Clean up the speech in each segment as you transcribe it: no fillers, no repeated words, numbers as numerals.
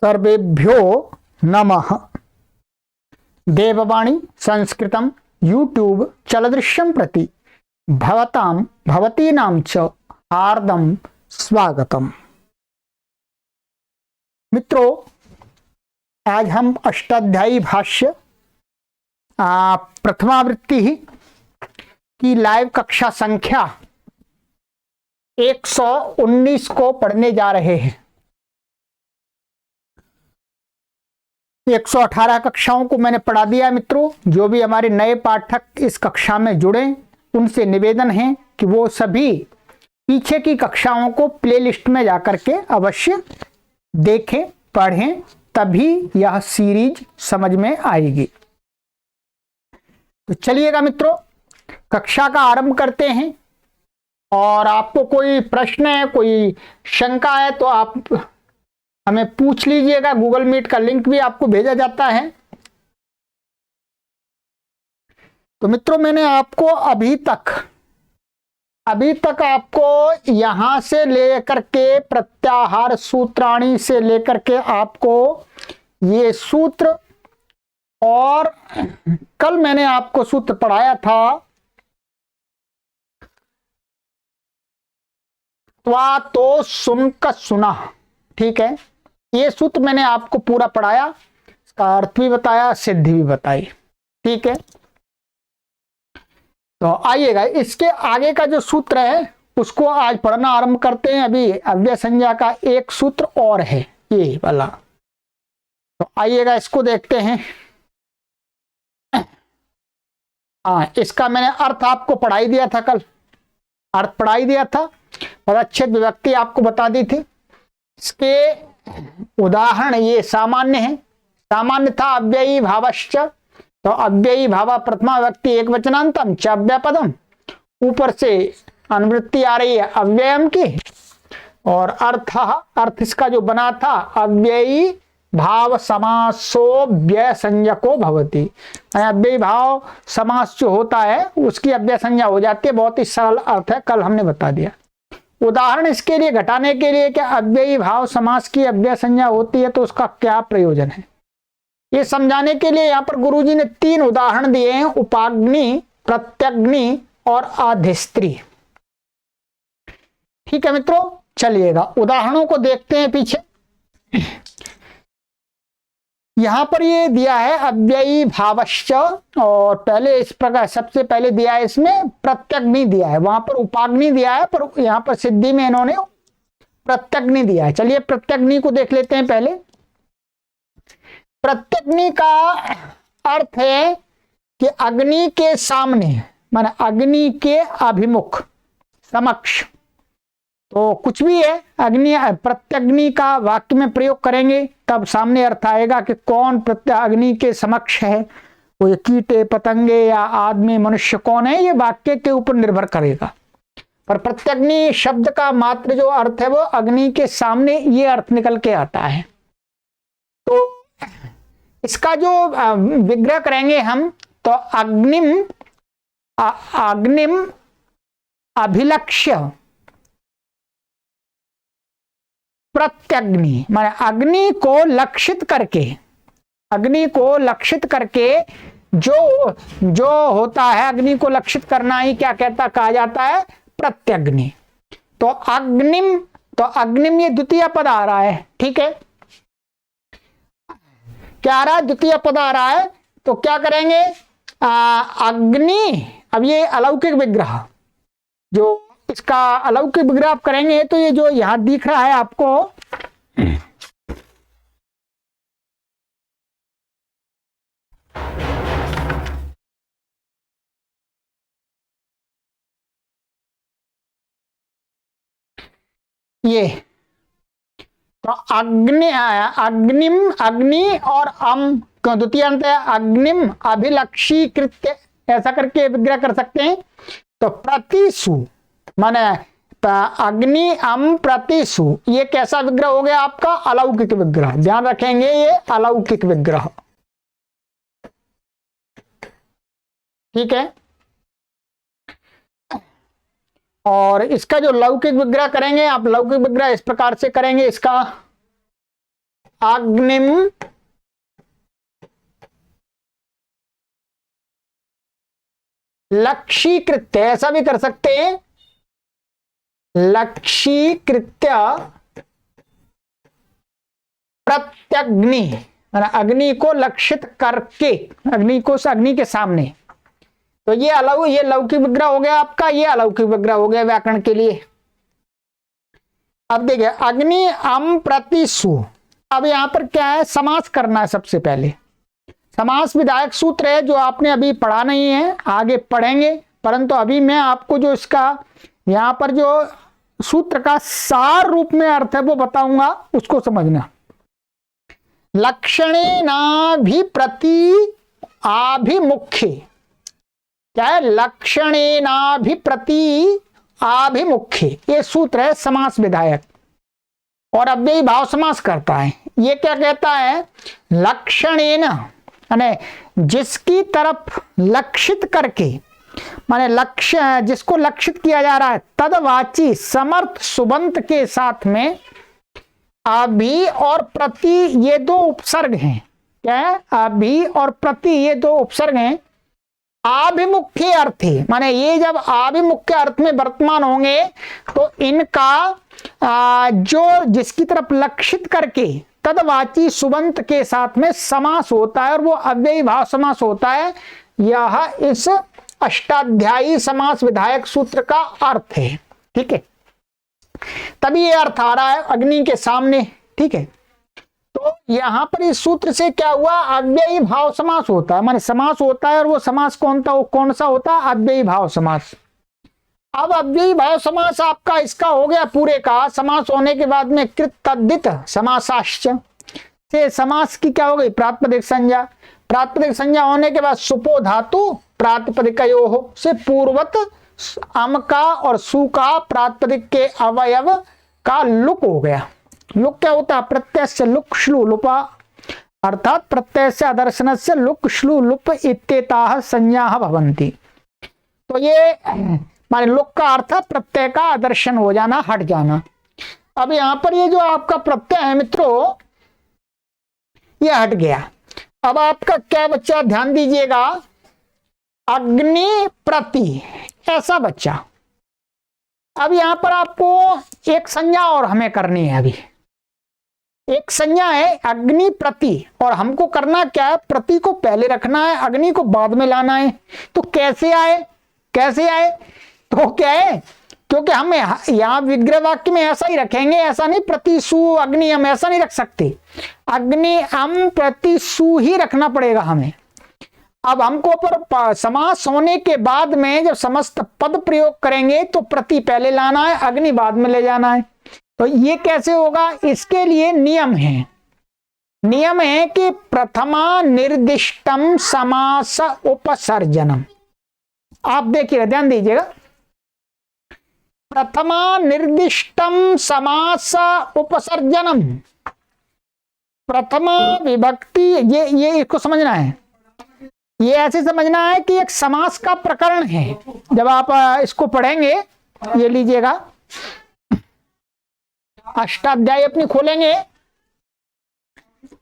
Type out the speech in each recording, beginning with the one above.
सर्वेभ्यो नमः। देववाणी संस्कृतं यूट्यूब चलदृश्यं प्रति भवतां भवतीनां च हार्दं स्वागतम। मित्रों, आज हम अष्टाध्यायी भाष्य प्रथमावृत्ति की लाइव कक्षा संख्या 119 को पढ़ने जा रहे हैं। 118 कक्षाओं को मैंने पढ़ा दिया। मित्रों, जो भी हमारे नए पाठक इस कक्षा में जुड़े उनसे निवेदन है कि वो सभी पीछे की कक्षाओं को प्लेलिस्ट में जाकर के अवश्य देखें, पढ़ें, तभी यह सीरीज समझ में आएगी। तो चलिएगा मित्रों, कक्षा का आरंभ करते हैं। और आपको कोई प्रश्न है, कोई शंका है तो आप हमें पूछ लीजिएगा। गूगल मीट का लिंक भी आपको भेजा जाता है। तो मित्रों, मैंने आपको अभी तक आपको यहां से लेकर के प्रत्याहार सूत्राणी से लेकर के आपको ये सूत्र, और कल मैंने आपको सूत्र पढ़ाया था त्वा तो सुन का सुना। ठीक है, ये सूत्र मैंने आपको पूरा पढ़ाया, इसका अर्थ भी बताया, सिद्धि भी बताई। ठीक है, तो आइएगा इसके आगे का जो सूत्र है उसको आज पढ़ना आरंभ करते हैं। अभी अव्यय संज्ञा का एक सूत्र और है, ये वाला। तो आइएगा इसको देखते हैं। इसका मैंने अर्थ आपको पढ़ाई दिया था, कल अर्थ पढ़ाई दिया था, पदच्छेद विभक्ति आपको बता दी थी। इसके उदाहरण ये सामान्य है। सामान्य था अव्ययी भावश्च, तो अव्ययी भाव प्रथमा व्यक्ति एक वचनांतम च अव्ययपदम। ऊपर से अनुवृत्ति आ रही है अव्ययम की, और अर्थ इसका जो बना था अव्ययी भाव समासो व्यय संज्ञको भवति। अव्ययी भाव समास जो होता है उसकी अव्यय संज्ञा हो जाती है। बहुत ही सरल अर्थ है, कल हमने बता दिया। उदाहरण इसके लिए घटाने के लिए कि अव्ययी भाव समास की अव्यय संज्ञा होती है तो उसका क्या प्रयोजन है, ये समझाने के लिए यहाँ पर गुरुजी ने 3 उदाहरण दिए हैं, उपाग्नि, प्रत्यग्नि और आधिस्त्री। ठीक है मित्रों, चलिएगा उदाहरणों को देखते हैं पीछे। यहां पर ये दिया है अव्ययी भावश्च, और पहले इस प्रकार सबसे पहले दिया है इसमें प्रत्यग्नि दिया है, वहां पर उपाग्नि दिया है, पर यहां पर सिद्धि में इन्होंने प्रत्यग्नि दिया है। चलिए प्रत्यग्नि को देख लेते हैं पहले। प्रत्यग्नि का अर्थ है कि अग्नि के सामने, माने अग्नि के अभिमुख, समक्ष। तो कुछ भी है, प्रत्यग्नि का वाक्य में प्रयोग करेंगे तब सामने अर्थ आएगा कि कौन अग्नि के समक्ष है। वो कीटे पतंगे या आदमी मनुष्य कौन है, ये वाक्य के ऊपर निर्भर करेगा। पर प्रत्यग्नि शब्द का मात्र जो अर्थ है वो अग्नि के सामने, ये अर्थ निकल के आता है। तो इसका जो विग्रह करेंगे हम, तो अग्निम अभिलक्ष्य प्रत्यग्नि, माने अग्नि को लक्षित करके जो होता है, अग्नि को लक्षित करना ही क्या कहा जाता है, प्रत्यग्नि। तो अग्निम ये द्वितीय पद आ रहा है। ठीक है, क्या आ रहा है, द्वितीय पद आ रहा है। तो क्या करेंगे, अग्नि, अब ये अलौकिक विग्रह, जो इसका अलौकिक विग्रह आप करेंगे तो ये जो यहां दिख रहा है आपको, ये तो अग्नि और द्वितीय अंत है, अग्निम अभिलक्षीकृत्य, ऐसा करके विग्रह कर सकते हैं। तो प्रतिसु माने अग्नि प्रतिसु, ये कैसा विग्रह हो गया आपका, अलौकिक विग्रह। ध्यान रखेंगे, ये अलौकिक विग्रह। ठीक है, और इसका जो लौकिक विग्रह करेंगे आप, लौकिक विग्रह इस प्रकार से करेंगे। इसका अग्निम लक्षीकृत्य, ऐसा भी कर सकते हैं, लक्षीकृत्य प्रत्यग्नि, अग्नि को लक्षित करके, अग्नि के सामने। तो ये लौकिक विग्रह हो गया आपका, ये अलौकिक विग्रह हो गया व्याकरण के लिए। अब देखिए अग्नि अम प्रति सु, अब यहां पर क्या है, समास करना है। सबसे पहले समास विधायक सूत्र है जो आपने अभी पढ़ा नहीं है, आगे पढ़ेंगे, परंतु अभी मैं आपको जो इसका यहां पर जो सूत्र का सार रूप में अर्थ है वो बताऊंगा, उसको समझना। लक्षणेनाभिप्रति आभिमुख्य, क्या है, लक्षणेनाभिप्रति आभिमुख्य, ये सूत्र है समास विधायक, और अव्ययी भाव समास करता है। ये क्या कहता है, लक्षणेन माने जिसकी तरफ लक्षित करके, माने लक्ष्य जिसको लक्षित किया जा रहा है, तदवाची समर्थ सुबंत के साथ में अभि और प्रति ये दो उपसर्ग हैं। क्या है, अभि और प्रति ये दो उपसर्ग हैं। आभिमुख्य अर्थी, माने ये जब आभिमुख्य अर्थ में वर्तमान होंगे तो इनका जो जिसकी तरफ लक्षित करके तदवाची सुबंत के साथ में समास होता है, और वो अव्ययी भाव समास होता है। यह इस अष्टाध्यायी समास विधायक सूत्र का अर्थ है। ठीक है, तभी ये अर्थ आ रहा है अग्नि के सामने। ठीक है, तो यहां पर इस सूत्र से क्या हुआ, अव्ययी भाव समास होता है, माने समास होता है, और वो समास कौन सा होता है, अव्ययी भाव समास। अब अव्ययी भाव समास आपका इसका हो गया पूरे का। समास होने के बाद में कृत तद्धित समासाश्च से समास की क्या हो गई, प्रातिपदिक संज्ञा। प्रातिपदिक संज्ञा होने के बाद सुपो धातु प्रातिपदिकयोः से पूर्वत अम का और सु का प्रातिपदिक के अवयव का लुक हो गया। लुक क्या होता है, प्रत्यय से लुक श्लू लुपा, अर्थात प्रत्यय से अदर्शन से लुक श्लू लुप इत्येताः संज्ञाः भवन्ति। तो ये माने लुक का अर्थ प्रत्यय का आदर्शन हो जाना, हट जाना। अब यहां पर ये जो आपका प्रत्यय है मित्रों, ये हट गया। अब आपका क्या बच्चा, ध्यान दीजिएगा, अग्नि प्रति ऐसा बच्चा। अब यहां पर आपको एक संज्ञा और हमें करनी है। अभी एक संज्ञा है अग्नि प्रति, और हमको करना क्या है, प्रति को पहले रखना है, अग्नि को बाद में लाना है। तो कैसे आए, तो क्या है, क्योंकि हम यहाँ विग्रह वाक्य में ऐसा ही रखेंगे, ऐसा नहीं प्रति सु अग्नि हम ऐसा नहीं रख सकते, अग्नि अम प्रति सु ही रखना पड़ेगा हमें। अब हमको पर समास होने के बाद में जब समस्त पद प्रयोग करेंगे तो प्रति पहले लाना है, अग्नि बाद में ले जाना है। तो ये कैसे होगा, इसके लिए नियम है कि प्रथमा निर्दिष्टम समास उपसर्जनम। आप देखिएगा, ध्यान दीजिएगा, प्रथमा निर्दिष्टम समास उपसर्जनम, प्रथमा विभक्ति, ये इसको समझना है। ये ऐसे समझना है कि एक समास का प्रकरण है। जब आप इसको पढ़ेंगे, ये लीजिएगा, अष्टाध्यायी अपनी खोलेंगे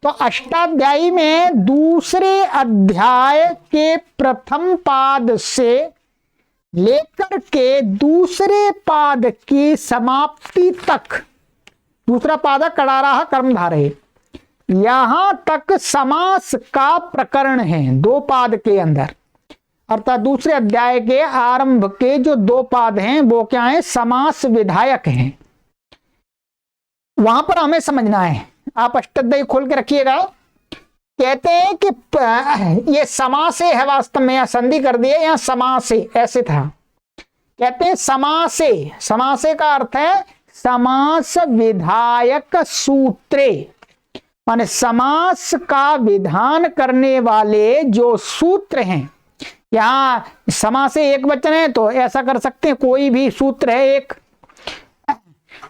तो अष्टाध्यायी में दूसरे अध्याय के प्रथम पाद से लेकर के दूसरे पाद की समाप्ति तक, दूसरा पाद कड़ाराह कर्मधारय, यहां तक समास का प्रकरण है 2 पाद के अंदर। अर्थात दूसरे अध्याय के आरंभ के जो 2 पाद हैं वो क्या है, समास विधायक हैं। वहां पर हमें समझना है। आप अष्टाध्यायी खोल के रखिएगा। कहते हैं कि ये समासे है, वास्तव में यहां संधि कर दिए, यहां समासे ऐसे था। कहते हैं समासे का अर्थ है समास विधायक सूत्रे, माने समास का विधान करने वाले जो सूत्र हैं। यहां समासे एक वचन है तो ऐसा कर सकते हैं, कोई भी सूत्र है एक,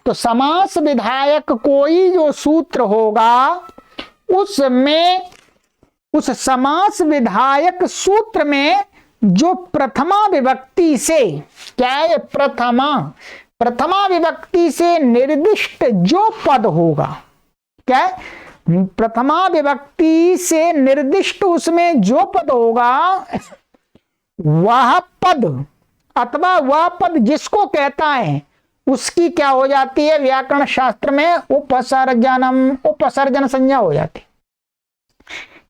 तो समास विधायक कोई जो सूत्र होगा उसमें, उस समास विधायक सूत्र में जो प्रथमा विभक्ति से, क्या है, प्रथमा विभक्ति से निर्दिष्ट जो पद होगा, क्या है, प्रथमा विभक्ति से निर्दिष्ट उसमें जो पद होगा वह पद अथवा वह पद जिसको कहता है उसकी क्या हो जाती है व्याकरण शास्त्र में उपसर्जन संज्ञा हो जाती है।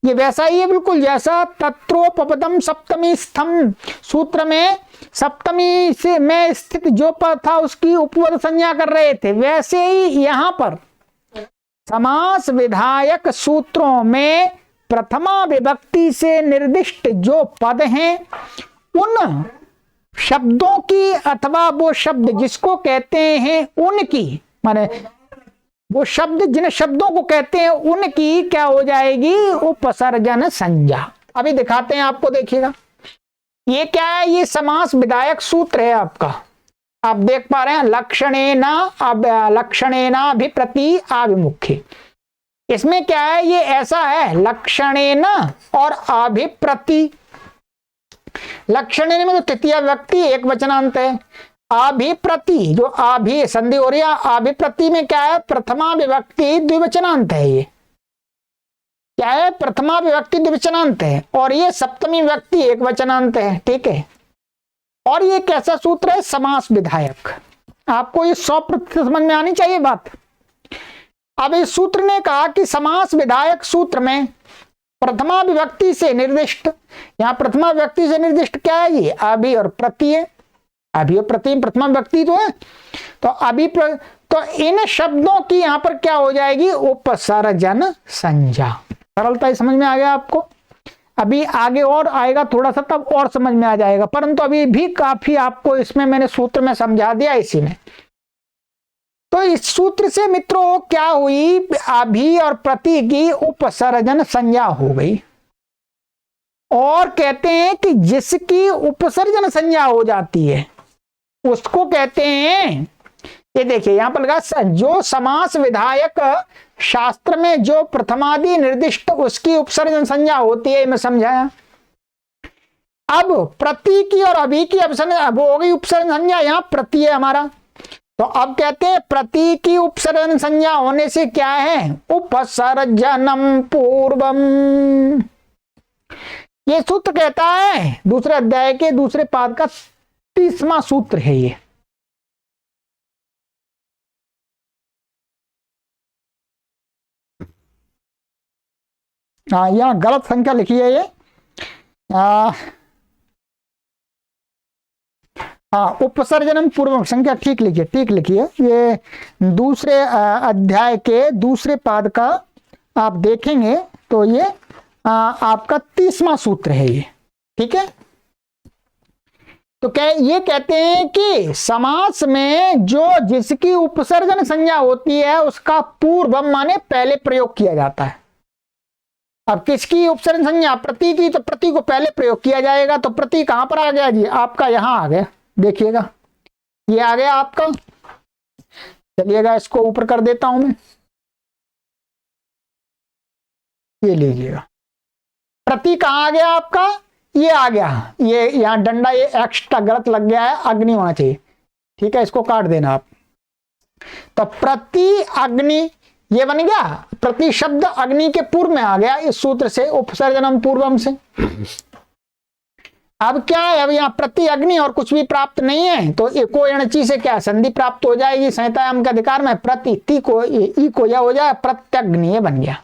ये वैसा ही है बिल्कुल जैसा तत्रोपपदम सप्तमी स्थम सूत्र में सप्तमी से में स्थित जो पद था उसकी उपपद संज्ञा कर रहे थे, वैसे ही यहां पर समास विधायक सूत्रों में प्रथमा विभक्ति से निर्दिष्ट जो पद हैं उन शब्दों की अथवा वो शब्द जिसको कहते हैं उनकी, माने वो शब्द जिन शब्दों को कहते हैं उनकी क्या हो जाएगी उपसर्जन संज्ञा। अभी दिखाते हैं आपको, देखिएगा ये क्या है, ये समास विधायक सूत्र है आपका, आप देख पा रहे हैं लक्षणेना भी प्रति आभिमुख्य। इसमें क्या है, ये ऐसा है लक्षणेना और अभिप्रति। लक्षणेन में तो तृतीय व्यक्ति एक वचनांत है, अभिप्रति जो अभि संधि हो रही है, अभिप्रति में क्या है प्रथमा विभक्ति द्विवचनांत है। ये क्या है प्रथमा विभक्ति द्विवचनांत है और ये सप्तमी व्यक्ति एक वचनांत है, ठीक है। और ये कैसा सूत्र है समास विधायक, आपको ये 100% समझ में आनी चाहिए बात। अब इस सूत्र ने कहा कि समास विधायक सूत्र में प्रथमा विभक्ति से निर्दिष्ट, यहां प्रथमा विभक्ति से निर्दिष्ट क्या है, ये अभि और प्रति है। अभि और प्रति प्रथमा विभक्ति तो है, तो अभि तो इन शब्दों की यहां पर क्या हो जाएगी उपसर्जन संज्ञा। सरलता समझ में आ गया आपको। अभी आगे और आएगा थोड़ा सा तब और समझ में आ जाएगा, परंतु अभी भी काफी आपको इसमें मैंने सूत्र में समझा दिया इसी में। तो इस सूत्र से मित्रों क्या हुई, अभि और प्रति की उपसर्जन संज्ञा हो गई। और कहते हैं कि जिसकी उपसर्जन संज्ञा हो जाती है उसको कहते हैं, ये देखिए यहां पर लगा जो समास विधायक शास्त्र में जो प्रथमादि निर्दिष्ट उसकी उपसर्जन संज्ञा होती है, मैं समझाया। अब प्रति की और अभि की अब हो गई उपसर्जन संज्ञा, यहां प्रति है हमारा, तो अब कहते हैं प्रति की उपसर्जन संज्ञा होने से क्या है उपसर्जनम पूर्वम। ये सूत्र कहता है दूसरे अध्याय के दूसरे पाद का 30वां सूत्र है ये। यहां गलत संख्या लिखी है ये, उपसर्जनम पूर्वम संख्या ठीक लिखिए। ये दूसरे अध्याय के दूसरे पाद का आप देखेंगे तो ये आपका 30वां सूत्र है ये, ठीक है। तो क्या ये कहते हैं कि समास में जो जिसकी उपसर्जन संज्ञा होती है उसका पूर्वम माने पहले प्रयोग किया जाता है। अब किसकी उपसर्जन संज्ञा प्रति की, तो प्रति को पहले प्रयोग किया जाएगा। तो प्रति कहां पर आ गया जी, आपका यहां आ गया, देखिएगा ये आ गया आपका। चलिएगा इसको ऊपर कर देता हूं मैं, ये लीजिएगा प्रति कहां आ गया आपका, ये आ गया, ये यहां डंडा ये एक्स्ट्रा गलत लग गया है, अग्नि होना चाहिए, ठीक है, इसको काट देना आप। तो प्रति अग्नि ये बन गया, प्रति शब्द अग्नि के पूर्व में आ गया इस सूत्र से उपसर्जनम पूर्वम से। अब क्या है, अब यहाँ प्रति अग्नि और कुछ भी प्राप्त नहीं है, तो एको एणची से क्या संधि प्राप्त हो जाएगी संहितायाम के अधिकार में, प्रति ती को ई को यह हो जाए प्रत्यग्नि, ये बन गया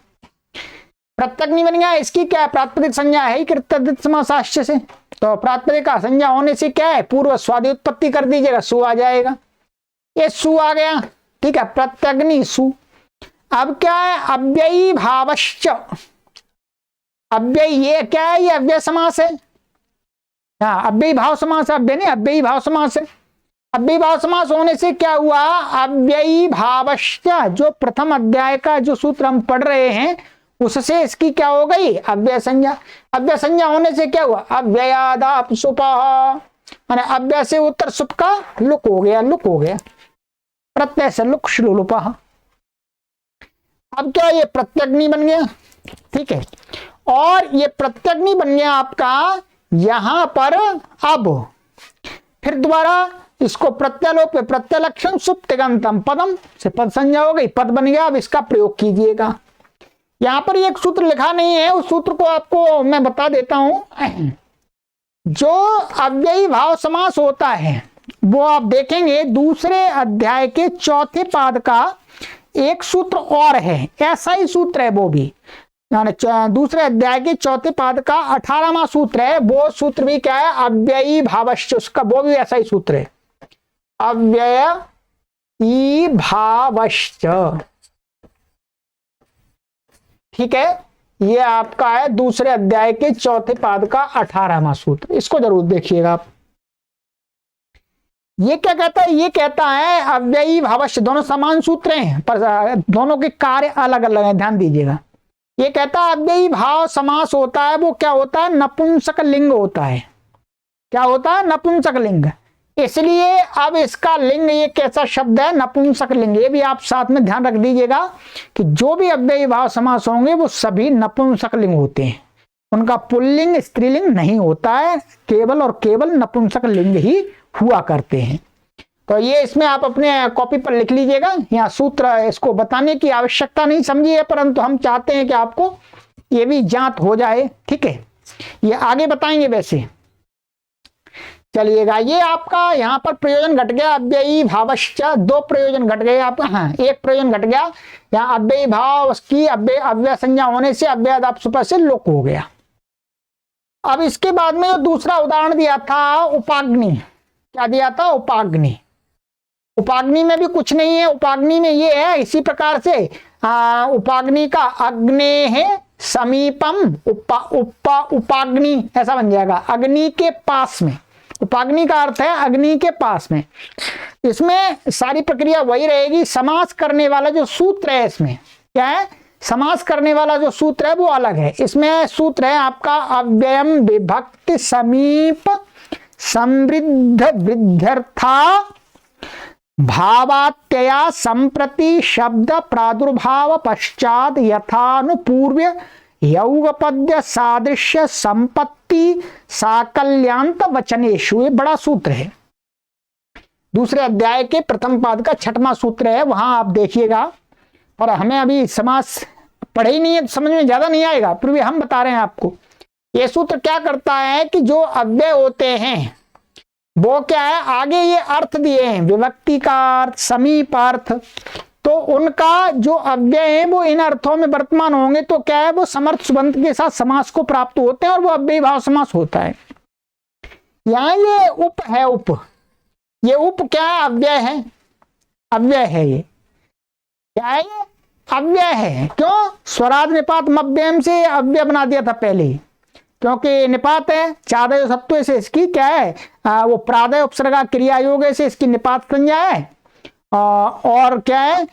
प्रत्यग्नि बन गया। इसकी क्या प्रातिपदिक संज्ञा है कृतदित समासाश्य से, तो प्रातिपदिक का संज्ञा होने से क्या है पूर्व स्वादि उत्पत्ति कर दीजिएगा, सु आ जाएगा, ये सु आ गया, ठीक है, प्रत्यग्नि सु। अब क्या है अव्ययी भावश्च, अव्ययी ये क्या है, ये अव्यय समास है, हाँ अव्ययी भाव समास, अव्यय नहीं अव्ययी भाव समास है। अव्ययी भाव समास होने से क्या हुआ अव्ययी भावश्च, जो प्रथम अध्याय का जो सूत्र हम पढ़ रहे हैं उससे इसकी क्या हो गई अव्यय संज्ञा। अव्यय संज्ञा होने से क्या हुआ अव्ययादाप सुपः, माने अव्यय से उत्तर सुप का लुक हो गया, लुक हो गया, प्रत्यय से लुक श्लुलुपः। अब क्या ये प्रत्यग्नि बन गया, ठीक है, और ये प्रत्यग्नि बन गया आपका यहां पर। अब फिर दोबारा इसको प्रत्यलोप प्रत्यलक्षण सुप्तिगंतम पदम से पद संज्ञा हो गई, पद बन गया। अब इसका प्रयोग कीजिएगा, यहां पर एक सूत्र लिखा नहीं है, उस सूत्र को आपको मैं बता देता हूं। जो अव्ययी भाव समास होता है वो आप देखेंगे दूसरे अध्याय के चौथे पाद का एक सूत्र और है, ऐसा ही सूत्र है वो भी, दूसरे अध्याय के चौथे पाद का 18वां सूत्र है। वो सूत्र भी क्या है? अव्ययी भावश्च, उसका वो भी ऐसा ही सूत्र है, अव्ययी भावश्च। ठीक है, ये आपका है दूसरे अध्याय के चौथे पाद का 18वां सूत्र, इसको जरूर देखिएगा आप। ये क्या कहता है? ये कहता है अव्ययी भावश्च, दोनों समान सूत्र हैं पर दोनों के कार्य अलग अलग हैं, ध्यान दीजिएगा। ये कहता है अव्ययी भाव समास होता है वो क्या होता है? नपुंसक लिंग होता है। क्या होता है? नपुंसक लिंग। इसलिए अब इसका लिंग ये कैसा शब्द है? नपुंसक लिंग। ये भी आप साथ में ध्यान रख दीजिएगा कि जो भी अव्ययी भाव समास होंगे वो सभी नपुंसक लिंग होते हैं, उनका पुल्लिंग स्त्रीलिंग नहीं होता है, केवल और केवल नपुंसक लिंग ही हुआ करते हैं। तो ये इसमें आप अपने कॉपी पर लिख लीजिएगा, यहाँ सूत्र इसको बताने की आवश्यकता नहीं समझी है, परंतु हम चाहते हैं कि आपको ये भी ज्ञात हो जाए। ठीक है, ये आगे बताएंगे वैसे। चलिएगा, ये आपका यहाँ पर प्रयोजन घट गया, अव्ययी भावश्च, दो प्रयोजन घट गए आपका। हाँ, एक प्रयोजन घट गया, यहाँ अव्ययी भाव की अव्यय संज्ञा होने से अव्ययादाप सुपर से लोक हो गया। अब इसके बाद में जो दूसरा उदाहरण दिया था उपाग्नि, क्या दिया था? उपाग्नि। उपाग्नि में भी कुछ नहीं है, उपाग्नि में ये है इसी प्रकार से उपाग्नि का अग्नेः समीपम उपाग्नि ऐसा बन जाएगा, अग्नि के पास में। उपाग्नि का अर्थ है अग्नि के पास में। इसमें सारी प्रक्रिया वही रहेगी, समास करने वाला जो सूत्र है इसमें क्या है? समास करने वाला जो सूत्र है वो अलग है। इसमें सूत्र है आपका अव्ययम विभक्ति समीप समृद्ध वृद्ध्यर्था भावात्यया संप्रति शब्द प्रादुर्भाव पश्चात यथानुपूर्व्य यौगपद्य सादृश्य संपत्ति साकल्यांत वचनेषु। ये बड़ा सूत्र है, दूसरे अध्याय के प्रथम पाद का 6वां सूत्र है, वहां आप देखिएगा। और हमें अभी समास पढ़े ही नहीं है तो समझ में ज्यादा नहीं आएगा, फिर भी हम बता रहे हैं आपको। ये सूत्र क्या करता है कि जो अव्यय होते हैं वो क्या है? आगे ये अर्थ दिए हैं, विभक्ति का अर्थ, समीप अर्थ, तो उनका जो अव्यय है वो इन अर्थों में वर्तमान होंगे तो क्या है? वो समर्थ सुबंत के साथ समास को प्राप्त होते हैं और वो अव्ययी भाव समास होता है। यहाँ ये उप है, उप, ये उप क्या है? अव्यय है, अव्यय है। ये क्या है? ये अव्यय है। क्यों? स्वराज निपात मव्ययम से अव्यय बना दिया था पहले ही, क्योंकि निपात है, चादय सत्व से इसकी क्या है? वो प्रादय उपसर्गा क्रिया योग से इसकी निपात संज्ञा है। और क्या है?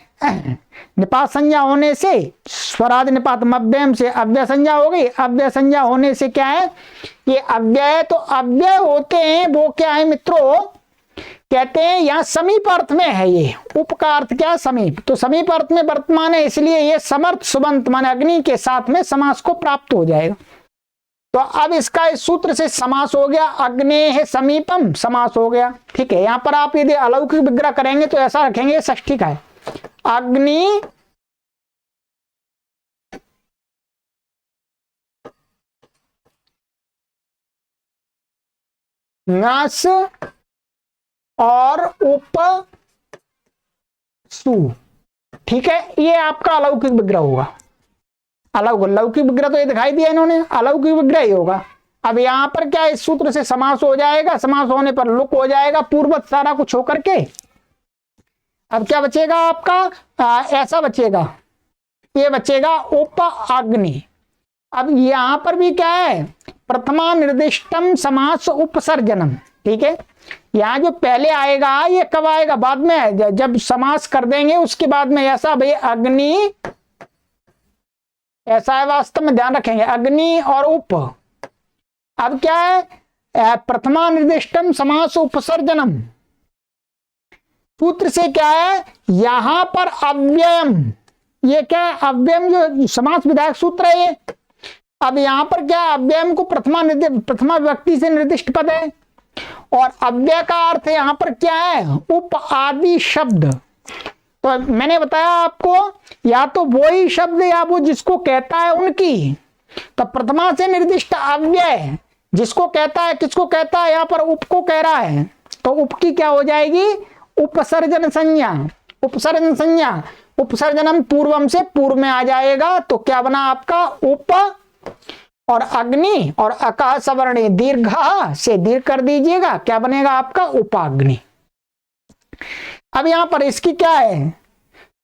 निपात संज्ञा होने से स्वराज निपात मव्ययम से अव्यय संज्ञा हो गई। अव्यय संज्ञा होने से क्या है? ये अव्यय, तो अव्यय होते हैं वो क्या है मित्रों? कहते हैं यहाँ समीप अर्थ में है। ये उप का अर्थ क्या है? समीप। तो समीप अर्थ में वर्तमान है, इसलिए ये समर्थ सुबंत माने अग्नि के साथ में समास को प्राप्त हो जाएगा। तो अब इसका इस सूत्र से समास हो गया, अग्नेः समीपम समास हो गया। ठीक है, यहाँ पर आप यदि अलौकिक विग्रह करेंगे तो ऐसा रखेंगे, षष्ठी का है, अग्नि नस और उप सु। ठीक है, ये आपका अलौकिक विग्रह होगा। लौकिक विग्रह तो ये दिखाई दिया इन्होंने, अलौकिक विग्रह ही होगा। अब यहाँ पर क्या इस सूत्र से समास हो जाएगा, समास होने पर लुक हो जाएगा पूर्वत सारा कुछ होकर के। अब क्या बचेगा आपका? ऐसा बचेगा, ये बचेगा उप अग्नि। अब यहाँ पर भी क्या है? प्रथमा निर्दिष्टम समास उपसर्जनम। ठीक है, यहाँ जो पहले आएगा ये कब आएगा? बाद में, जब समास कर देंगे उसके बाद में। ऐसा भाई अग्नि ऐसा है, वास्तव में ध्यान रखेंगे, अग्नि और उप। अब क्या है? प्रथमा निर्दिष्टम समास उपसर्जनम। सूत्र से क्या है? यहां पर अव्ययम, ये क्या है? अव्ययम जो समास विधायक सूत्र है ये। अब यहां पर क्या? अव्ययम को प्रथमा विभक्ति से निर्दिष्ट पद है, और अव्यय का अर्थ यहां पर क्या है? उप आदि शब्द। तो मैंने बताया आपको, या तो वो ही शब्द या वो जिसको कहता है उनकी, तो प्रथमा से निर्दिष्ट अव्यय जिसको कहता है, किसको कहता है, यहां पर उप को कह रहा है, तो उप की क्या हो जाएगी, उपसर्जन संज्ञा। उपसर्जन संज्ञा, उपसर्जनम पूर्वम से पूर्व में आ जाएगा, तो क्या बना आपका उप, और अग्नि और अकाह सवर्णी दीर्घ से दीर्घ कर दीजिएगा, क्या बनेगा आपका उपाग्नि। अब यहां पर इसकी क्या है,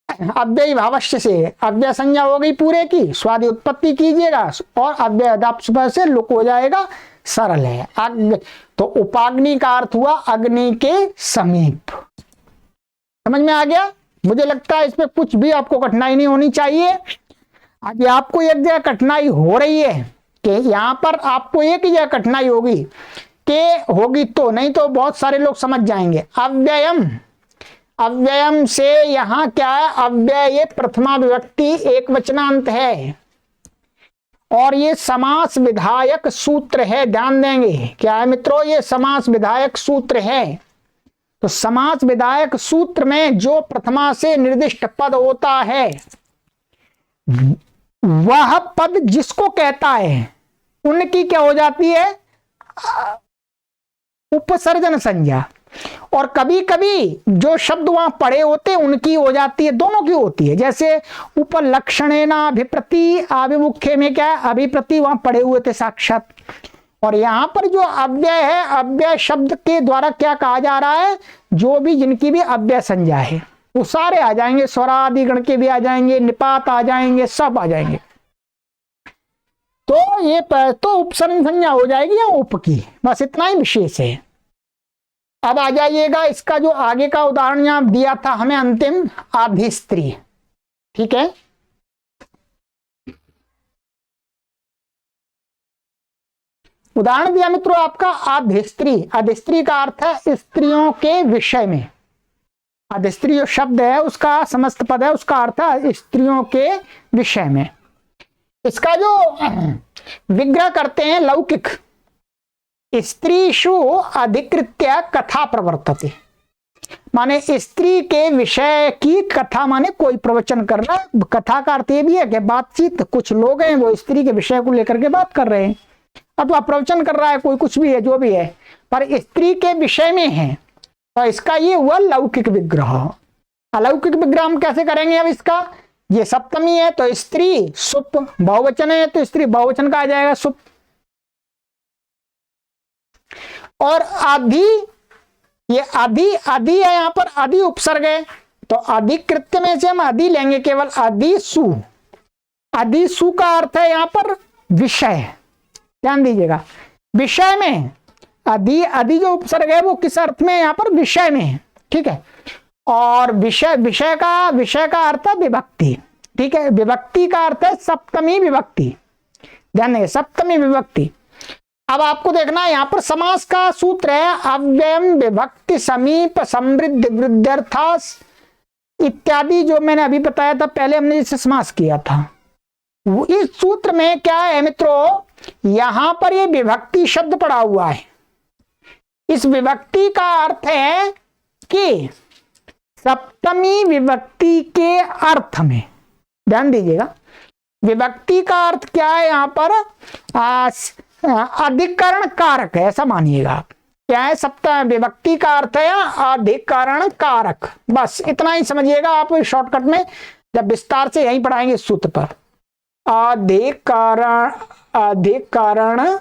अव्ययी भावश्य से अव्यय संज्ञा हो गई पूरे की, स्वादि उत्पत्ति कीजिएगा और अव्यय अदाप से लुक हो जाएगा, सरल है। तो उपाग्नि का अर्थ हुआ अग्नि के समीप। समझ में आ गया? मुझे लगता है इसमें कुछ भी आपको कठिनाई नहीं होनी चाहिए। आज आपको एक जगह कठिनाई हो रही है कि यहां पर आपको एक ही जगह कठिनाई होगी होगी, तो नहीं तो बहुत सारे लोग समझ जाएंगे। अव्ययम, अव्ययम से यहां क्या है, अव्यय ये प्रथमा विभक्ति एक वचनांत है और ये समास विधायक सूत्र है। ध्यान देंगे क्या है मित्रों, ये समास विधायक सूत्र है। तो समास विधायक सूत्र में जो प्रथमा से निर्दिष्ट पद होता है, वह पद जिसको कहता है उनकी क्या हो जाती है, उपसर्जन संज्ञा। और कभी कभी जो शब्द वहां पड़े होते उनकी हो जाती है, दोनों की होती है। जैसे उपलक्षणेना अभिप्रति, आभिमुख्य में क्या है, अभिप्रति वहां पड़े हुए थे साक्षात। और यहां पर जो अव्यय है, अव्यय शब्द के द्वारा क्या कहा जा रहा है, जो भी जिनकी भी अव्यय संज्ञा है वो सारे आ जाएंगे, स्वरादि गण के भी आ जाएंगे, निपात आ जाएंगे, सब आ जाएंगे। तो ये तो उपसर्जन संज्ञा हो जाएगी या उप की, बस इतना ही विशेष है। अब आ जाइएगा इसका जो आगे का उदाहरण यहां दिया था हमें अंतिम, आधिस्त्री। ठीक है, उदाहरण दिया मित्रों आपका आधिस्त्री। आधिस्त्री का अर्थ है स्त्रियों के विषय में। आधिस्त्री जो शब्द है उसका समस्त पद है, उसका अर्थ है स्त्रियों के विषय में। इसका जो विग्रह करते हैं लौकिक, स्त्रीषु अधिकृत्य कथा प्रवर्तते, माने स्त्री के विषय की कथा, माने कोई प्रवचन करना। कथा का अर्थ ये भी है कि बातचीत, कुछ लोग हैं वो स्त्री के विषय को लेकर के बात कर रहे हैं, अथवा प्रवचन कर रहा है, कोई कुछ भी है, जो भी है, पर स्त्री के विषय में है। तो इसका ये हुआ लौकिक विग्रह। अलौकिक विग्रह हम कैसे करेंगे? अब इसका ये सप्तमी है तो स्त्री सुप, बहुवचन है तो स्त्री बहुवचन का आ जाएगा सुप। और आदि, ये आदि, आदि है यहां पर, आदि उपसर्ग है, तो अधिकृत्य में से हम आदि लेंगे केवल, आदिसु। आदिसु का अर्थ है यहां पर विषय। ध्यान दीजिएगा, विषय में आदि, आदि जो उपसर्ग है वो किस अर्थ में, यहां पर विषय में है। ठीक है, और विषय, विषय का अर्थ है विभक्ति। ठीक है, विभक्ति का अर्थ है सप्तमी विभक्ति। ध्यान देंगे, सप्तमी विभक्ति। अब आपको देखना है यहां पर समास का सूत्र है अव्ययम विभक्ति समीप समृद्ध वृद्ध्यर्थास इत्यादि, जो मैंने अभी बताया था, पहले हमने जिससे समास किया था। इस सूत्र में क्या है मित्रों, यहां पर ये विभक्ति शब्द पड़ा हुआ है। इस विभक्ति का अर्थ है कि सप्तमी विभक्ति के अर्थ में, ध्यान दीजिएगा, विभक्ति का अर्थ क्या है यहां पर, अधिकरण कारक है, ऐसा मानिएगा आप। क्या है, सप्तमी विभक्ति का अर्थ है अधिकरण कारक। बस इतना ही समझिएगा आप शॉर्टकट में, जब विस्तार से यही पढ़ाएंगे इस सूत्र पर। अधिकरण, अधिकरण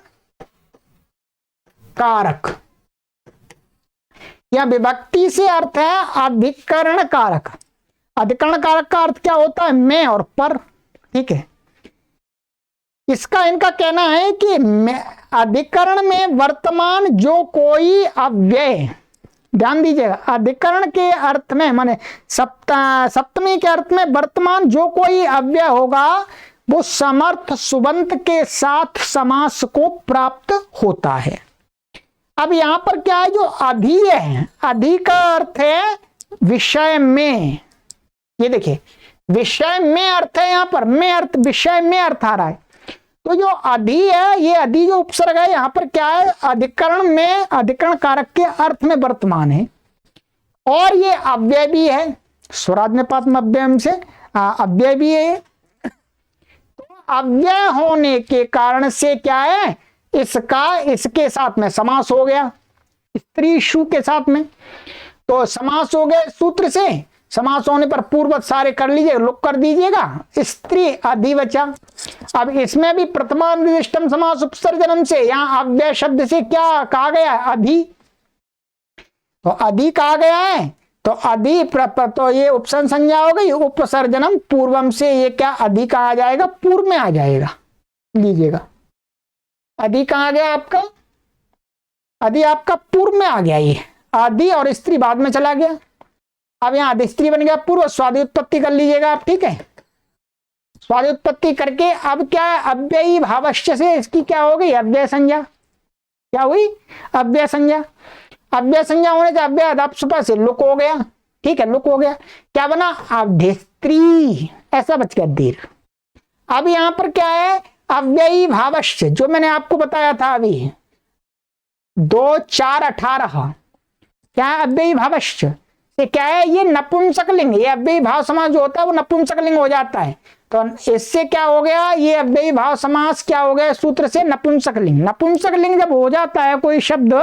कारक, या विभक्ति से अर्थ है अधिकरण कारक। अधिकरण कारक का अर्थ क्या होता है, में और पर। ठीक है, इसका इनका कहना है कि अधिकरण में वर्तमान जो कोई अव्यय, ध्यान दीजिएगा, अधिकरण के अर्थ में माने सप्तमी के अर्थ में वर्तमान जो कोई अव्यय होगा वो समर्थ सुबंत के साथ समास को प्राप्त होता है। अब यहां पर क्या है, जो अधि है, अधि का अर्थ है विषय में। ये देखिए, विषय में अर्थ है, यहां पर में अर्थ, विषय में अर्थ आ रहा है। तो जो अधि है, ये अधि जो उपसर्ग है यहां पर क्या है, अधिकरण में, अधिकरण कारक के अर्थ में वर्तमान है, और ये अव्यय भी है। स्वराज्ञपात्म अव्ययम से अव्यय भी है। तो अव्यय होने के कारण से क्या है, इसका इसके साथ में समास हो गया, स्त्री शु के साथ में। तो समास हो गए सूत्र से, समास होने पर पूर्ववत सारे कर लीजिए, लुक कर दीजिएगा, स्त्री अधिवचा। अब इसमें भी प्रथमा निर्दिष्टम समास उपसर्जनम से यहां अव्यय शब्द से क्या कहा गया, अधि। तो अधि कहा गया है, तो अधि तो ये उपसर्जन संज्ञा हो गई, उपसर्जनम पूर्वम से ये क्या अधि कहा जाएगा, पूर्व में आ जाएगा। लीजिएगा अधि कहा गया आपका, अधि आपका पूर्व में आ गया, ये आदि और स्त्री बाद में चला गया। अब यहां आदि स्त्री बन गया पूर्व, स्वादि उत्पत्ति कर लीजिएगा आप, ठीक है। स्वादि उत्पत्ति करके अब क्या है, अव्ययी भावश्य से इसकी क्या हो गई, अव्यय संज्ञा। क्या हुई, अव्यय संज्ञा। अव्यय संज्ञा होने से अव्यय अदाप्सुपा से लुक हो गया, ठीक है, लुक हो गया। क्या बना, अभ्यस्त्री, ऐसा बच गया दीर्घ। अब यहां पर क्या है, अव्ययी भावश्य, जो मैंने आपको बताया था अभी 2 4 18, क्या है अव्ययी भावश्य से क्या है, ये नपुंसक लिंग, ये अव्ययी भाव समास जो होता है वो नपुंसक लिंग हो जाता है। तो इससे क्या हो गया, ये अव्ययी भाव समास क्या हो गया, सूत्र से नपुंसक लिंग। नपुंसक लिंग जब हो जाता है कोई शब्द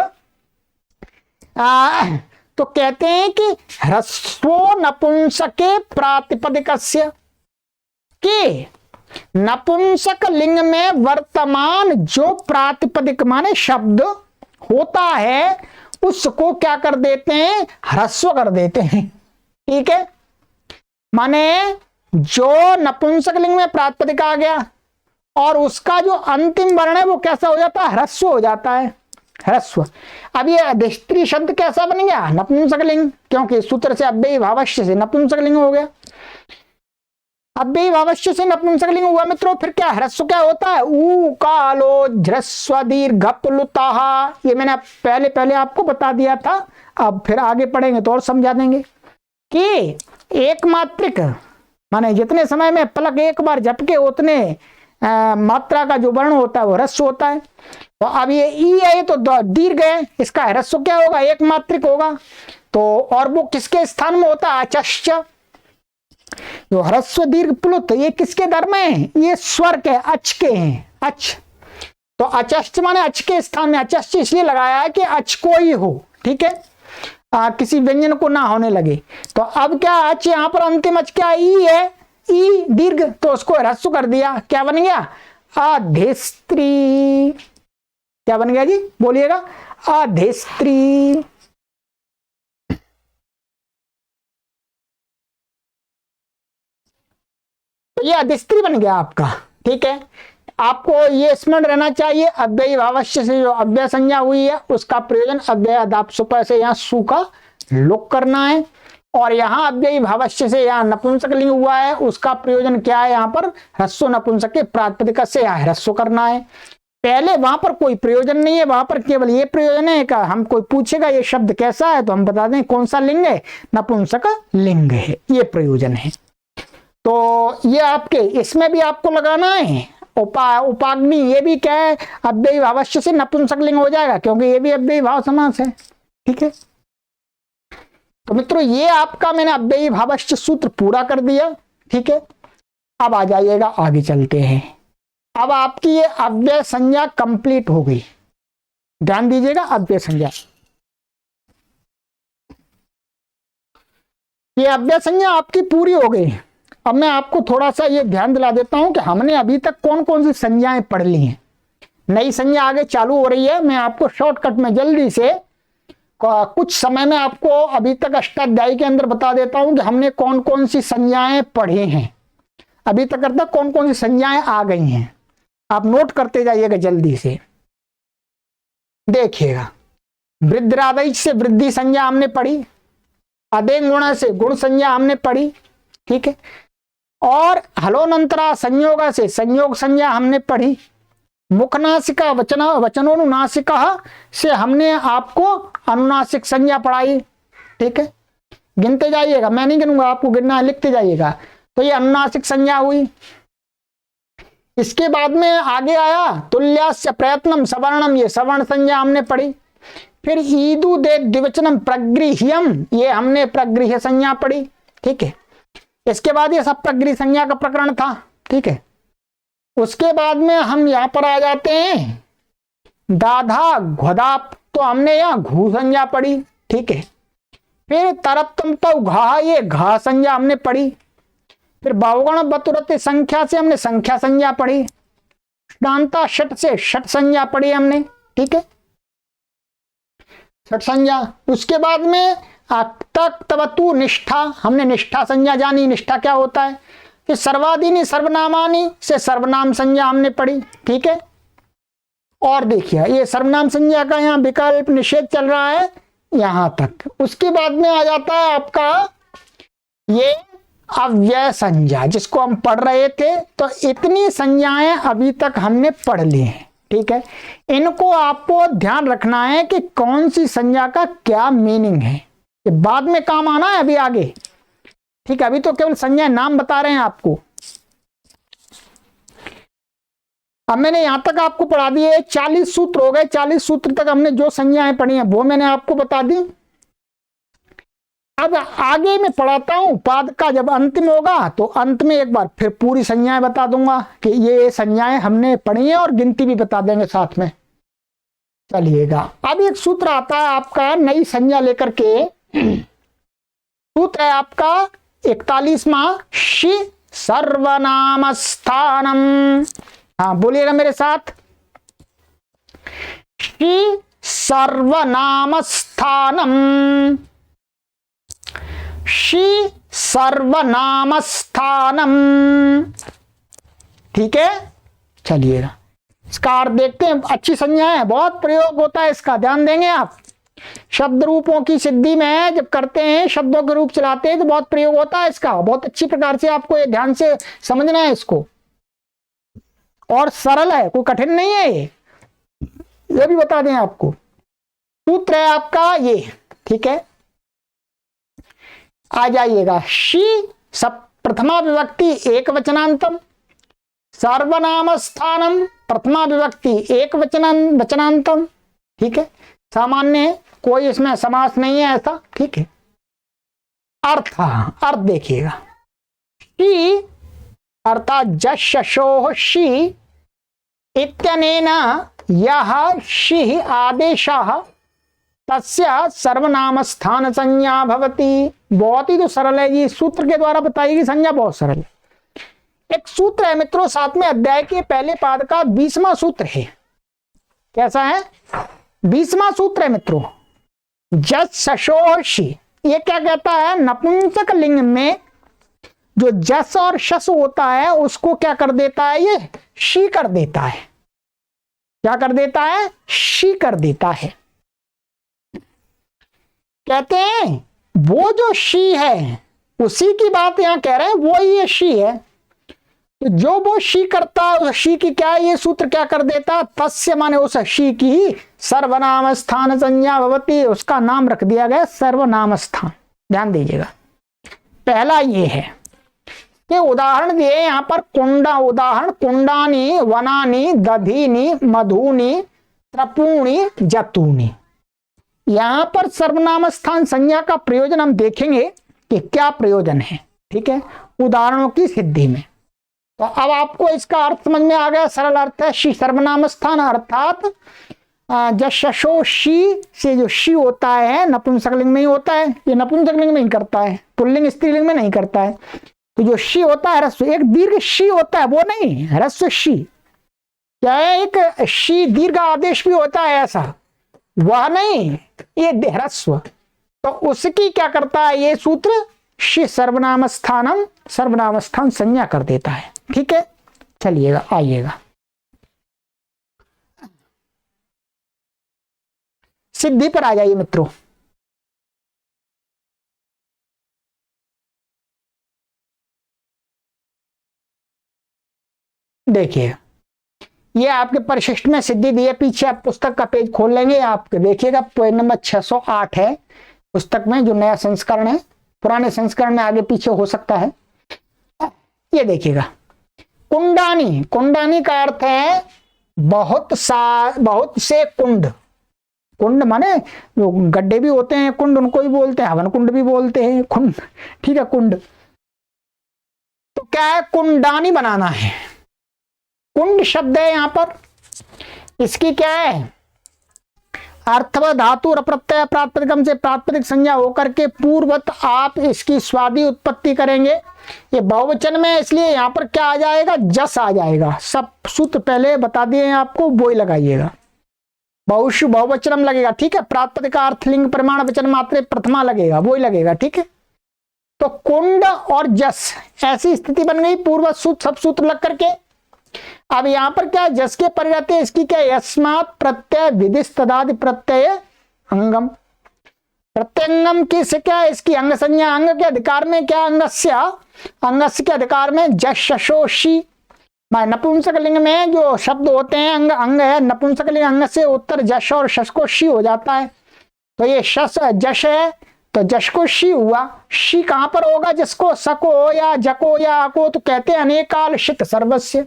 तो कहते हैं कि ह्रस्वो नपुंसके प्रातिपदिकस्य, कि नपुंसक लिंग में वर्तमान जो प्रातिपदिक माने शब्द होता है उसको क्या कर देते हैं, ह्रस्व कर देते हैं, ठीक है। माने जो नपुंसक लिंग में प्रातिपदिक आ गया और उसका जो अंतिम वर्ण है वो कैसा हो जाता है, ह्रस्व हो जाता है, ह्रस्व। अब ये अधिस्त्री शब्द कैसा बन गया, नपुंसक लिंग, क्योंकि सूत्र से अव्ययी भावश्य से नपुंसक लिंग हो गया। अव्ययी भावश्य से नपुंसक लिंग हुआ मित्रों, फिर क्या ह्रस्व क्या होता है, ऊ कालो ह्रस्व दीर्घ प्लुतः, ये मैंने पहले आपको बता दिया था। अब फिर आगे पढ़ेंगे तो और समझा देंगे कि एक मात्रिक माने जितने समय में पलक एक बार झपके उतने मात्रा का जो वर्ण होता है वो ह्रस्व होता है। तो अब ये ई है तो दीर्घ है, इसका ह्रस्व क्या होगा, एक मात्रिक होगा। तो और वो किसके स्थान में होता है, अचश्च। जो ह्रस्व दीर्घ प्लुत ये किसके धर्म में है, ये स्वर के अच के हैं, अच। तो अचश्च माने अच के स्थान में, अचश्च इसलिए लगाया है कि अच को ही हो, ठीक है, किसी व्यंजन को ना होने लगे। तो अब क्या अच यहां पर अंतिम अच क्या ई है, ई दीर्घ, तो उसको ह्रस्व कर दिया, क्या बन गया, अधिस्त्री। क्या बन गया जी, बोलिएगा, अधिस्त्री। तो ये अधिस्त्री बन गया आपका, ठीक है। आपको ये स्मरण रहना चाहिए, अव्ययी भावश्य से जो अव्यय संज्ञा हुई है उसका प्रयोजन अव्यय अदाप्सुप से यहाँ सु का लुक करना है, और यहाँ अव्ययी भावश्य से यहाँ नपुंसक लिंग हुआ है उसका प्रयोजन क्या है, यहाँ पर ह्रस्व नपुंसक के प्रातिपदिक से यहाँ ह्रस्व करना है। पहले वहां पर कोई प्रयोजन नहीं है, वहां पर केवल ये प्रयोजन है कि हम कोई पूछेगा ये शब्द कैसा है तो हम बता दें कौन सा लिंग है, नपुंसक लिंग है, ये प्रयोजन है। तो ये आपके इसमें भी आपको लगाना है उपाग्नि, ये भी क्या है, अव्ययी भावश्य से नपुंसक लिंग हो जाएगा क्योंकि ये भी अव्ययी भाव समास है, ठीक है। तो मित्रों ये आपका मैंने अव्ययी भावश्य सूत्र पूरा कर दिया, ठीक है। अब आ जाइएगा, आगे चलते हैं। अब आपकी ये अव्यय संज्ञा कंप्लीट हो गई, ध्यान दीजिएगा, अव्यय संज्ञा, ये अव्यय संज्ञा आपकी पूरी हो गई। अब मैं आपको थोड़ा सा ये ध्यान दिला देता हूं कि हमने अभी तक कौन कौन सी संज्ञाएं पढ़ ली हैं। नई संज्ञा आगे चालू हो रही है, मैं आपको शॉर्टकट में जल्दी से कुछ समय में आपको अभी तक अष्टाध्यायी के अंदर बता देता हूं कि हमने कौन कौन सी संज्ञाएं पढ़ी हैं, अभी तक करता कौन कौन सी संज्ञाएं आ गई हैं। आप नोट करते जाइएगा जल्दी से, देखिएगा। वृद्धिरादेश से वृद्धि संज्ञा हमने पढ़ी, अदेंग गुण से गुण संज्ञा हमने पढ़ी, ठीक है। और हलोनंतरा संयोग से संयोग संज्ञा हमने पढ़ी। मुखनासिका वचनोनुनासिका से हमने आपको अनुनासिक संज्ञा पढ़ाई, ठीक है। गिनते जाइएगा, मैं नहीं गिनूंगा, आपको गिनना है, लिखते जाइएगा। तो ये अनुनासिक संज्ञा हुई। इसके बाद में आगे आया तुल्यास्य प्रयत्नम सवर्णम, ये सवर्ण संज्ञा हमने पढ़ी। फिर ईदु दे द्विवचनम प्रगृह्यम, ये हमने प्रगृह्य संज्ञा पढ़ी, ठीक है। इसके बाद ये सप्तग्री संज्ञा का प्रकरण था, ठीक है। उसके बाद में हम यहां पर आ जाते हैं दाधा घदाप, तो हमने यहाँ घू संज्ञा पढ़ी, ठीक है। फिर तरप्तम तो घा, ये घा संज्ञा हमने पढ़ी। फिर बावगण बतुरत संख्या से हमने संख्या संज्ञा पढ़ी। शांता षट से षट संज्ञा पढ़ी हमने, ठीक है, षट संज्ञा। उसके बाद में तक तवतु निष्ठा, हमने निष्ठा संज्ञा जानी, निष्ठा क्या होता है। फिर सर्वादीनी सर्वनामानी से सर्वनाम संज्ञा हमने पढ़ी, ठीक है। और देखिए ये सर्वनाम संज्ञा का यहाँ विकल्प निषेध चल रहा है यहां तक। उसके बाद में आ जाता है आपका ये अव्यय संज्ञा, जिसको हम पढ़ रहे थे। तो इतनी संज्ञाएं अभी तक हमने पढ़ ली हैं, ठीक है। इनको आपको ध्यान रखना है कि कौन सी संज्ञा का क्या मीनिंग है, ये बाद में काम आना है अभी आगे, ठीक है। अभी तो केवल संज्ञा नाम बता रहे हैं आपको। अब मैंने यहां तक आपको पढ़ा दिए 40 सूत्र हो गए। 40 सूत्र तक हमने जो संज्ञाएं पढ़ी हैं वो मैंने आपको बता दी। अब आगे मैं पढ़ाता हूं, पाद का जब अंतिम होगा तो अंत में एक बार फिर पूरी संज्ञाएं बता दूंगा कि ये संज्ञाएं हमने पढ़ी हैं, और गिनती भी बता देंगे साथ में। चलिएगा, अब एक सूत्र आता है आपका नई संज्ञा लेकर के। सूत्र है आपका 41वां, शी सर्वनाम स्थानम। हाँ बोलिएगा मेरे साथ, शी सर्वनाम स्थानम, शी सर्वनाम स्थानम, ठीक है। चलिएगा इसका अर्थ देखते हैं। अच्छी संज्ञा है, बहुत प्रयोग होता है इसका, ध्यान देंगे आप। शब्द रूपों की सिद्धि में जब करते हैं, शब्दों के रूप चलाते हैं, तो बहुत प्रयोग होता है इसका। बहुत अच्छी प्रकार से आपको ये ध्यान से समझना है इसको, और सरल है, कोई कठिन नहीं है ये भी बता दें आपको। सूत्र है आपका ये, ठीक है। आ जाइएगा, शी सब प्रथमा विभक्ति एक वचनांतम, सर्वनाम स्थानम प्रथमा विभक्ति एक वचनांतम, ठीक है। सामान्य है, कोई इसमें समास नहीं है ऐसा, ठीक है। अर्थ देखिएगा, शी अर्थात जशोह शी इत्यनेन यह शी आदेशः तस्य सर्वनाम स्थान संज्ञा भवति। बहुत ही तो सरल है जी, सूत्र के द्वारा बताई गई संज्ञा बहुत सरल है। एक सूत्र है मित्रों 7वें अध्याय के पहले पाद का 20वां सूत्र है। कैसा है? 20वां सूत्र है मित्रों, जशोषी। ये क्या कहता है? नपुंसक लिंग में जो जस और शस होता है उसको क्या कर देता है? ये शी कर देता है। क्या कर देता है? शी कर देता है। कहते हैं वो जो शी है उसी की बात यहां कह रहे हैं, वो ही ये शी है। तो जो वो शी करता है उस शी की क्या ये सूत्र क्या कर देता? तस्य माने उस शी की सर्वनाम स्थान संज्ञा भवति, उसका नाम रख दिया गया सर्वनाम स्थान। ध्यान दीजिएगा, पहला ये है कि उदाहरण दिए यहां पर कुंडा, उदाहरण कुंडानी, वनानी, दधीनी, मधुनी, त्रपूणी, जतूनी। यहां पर सर्वनाम स्थान संज्ञा का प्रयोजन हम देखेंगे कि क्या प्रयोजन है, ठीक है, उदाहरणों की सिद्धि में। तो अब आपको इसका अर्थ समझ में आ गया। सरल अर्थ है शी सर्वनाम स्थान, अर्थात जशो शी से जो शी होता है नपुंसकलिंग में ही होता है, ये नपुंसकलिंग में ही करता है, पुल्लिंग स्त्रीलिंग में नहीं करता है। तो जो शी होता है ह्रस्व, एक दीर्घ शी होता है, वो नहीं ह्रस्व शी। क्या है? एक शी दीर्घ आदेश भी होता है ऐसा, वह नहीं, ये ह्रस्व। तो उसकी क्या करता है ये सूत्र? शी सर्वनाम स्थानम, सर्वनाम स्थान संज्ञा कर देता है। ठीक है, चलिएगा आइएगा सिद्धि पर आ जाइए मित्रों। देखिए ये आपके परिशिष्ट में सिद्धि दी है, पीछे आप पुस्तक का पेज खोल लेंगे, आप देखिएगा पेज नंबर 608 है पुस्तक में, जो नया संस्करण है। पुराने संस्करण में आगे पीछे हो सकता है। ये देखिएगा कुंडानी, कुंडानी का अर्थ है बहुत से कुंड। कुंड माने जो गड्ढे भी होते हैं कुंड, उनको भी बोलते हैं, हवन कुंड भी बोलते हैं कुंड, ठीक है, कुंड। तो क्या है, कुंडानी बनाना है। कुंड शब्द है यहां पर, इसकी क्या है, अर्थव धातु और प्रत्यय प्रातिपदिकम से प्रातिपदिक संज्ञा होकर के पूर्वत आप इसकी स्वादी उत्पत्ति करेंगे। ये बहुवचन में, इसलिए यहां पर क्या आ जाएगा, जस आ जाएगा। सब सूत्र पहले बता दिए हैं आपको, वो ही लगाइएगा। बहुवचनम लगेगा, ठीक है। प्रातिपदिक अर्थलिंग प्रमाण वचन मात्रे प्रथमा लगेगा, वो ही लगेगा, ठीक है। तो कुंड और जस, ऐसी स्थिति बन गई, पूर्वत सूत्र सब सूत्र लग करके। अब यहां पर क्या, जस के परे रहते हैं, इसकी क्या, यस्मात् प्रत्यय विधिस तदादि प्रत्यय अंगम। प्रत्यंगम की से क्या है, इसकी अंग संज्ञा, अंग के अधिकार में क्या, अंगस्य के अधिकार में जश शशोशी। नपुंसक लिंग में जो शब्द होते हैं अंग, अंग है, नपुंसक लिंग अंग से उत्तर जश और शश को शी हो जाता है। तो ये शश जश है, तो जश को शी हुआ। शी कहां पर होगा, जिसको सको या जको या अको, तो कहते हैं अनेकाल शित सर्वस्य।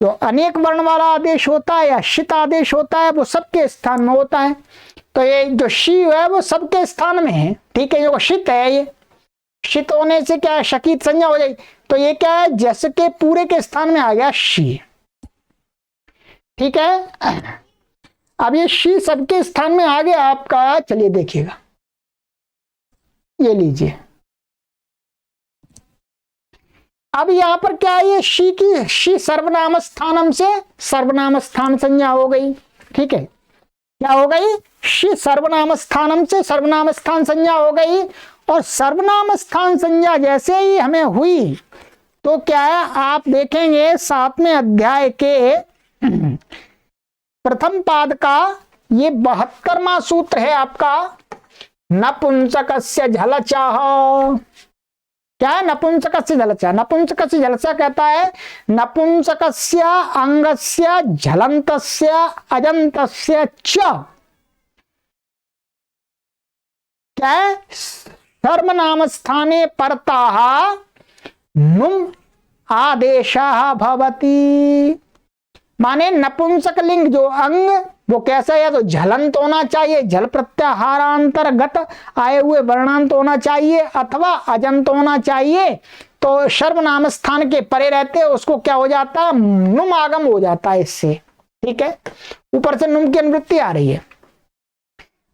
जो अनेक वर्ण वाला आदेश होता है या शित आदेश होता है, वो सबके स्थान में होता है। तो ये जो शी है वो सबके स्थान में है, ठीक है। जो शित है, ये शित होने से क्या है, शकीत संज्ञा हो जाएगी। तो ये क्या है, जस के पूरे के स्थान में आ गया शी, ठीक है। अब ये शी सबके स्थान में आ गया आपका। चलिए देखिएगा, ये लीजिए। अब यहां पर क्या है, ये शी की, शी सर्वनाम स्थानम से सर्वनाम स्थान संज्ञा हो गई, ठीक है। क्या हो गई, शी सर्वनाम स्थानम से सर्वनाम स्थान संज्ञा हो गई। और सर्वनाम स्थान संज्ञा जैसे ही हमें हुई, तो क्या है, आप देखेंगे 7वें अध्याय के प्रथम पाद का ये 72वां सूत्र है आपका, नपुंसकस्य झलचाह। क्या है, नपुंसकस्य झलचा। नपुंसकस्य झलचा कहता है नपुंसकस्य अंगस्य झलंतस्य अजंतस्य च, क्या है, सर्वनाम स्थाने परताः नुम आदेशः भवति। माने नपुंसक लिंग जो अंग, वो कैसा है, तो झलंत होना चाहिए, झल प्रत्याहारांतर्गत आए हुए वर्णांत होना चाहिए, अथवा अजंत होना चाहिए। तो सर्वनाम स्थान के परे रहते हैं, उसको क्या हो जाता है, नुम आगम हो जाता है इससे, ठीक है। ऊपर से नुम की अनुवृत्ति आ रही है।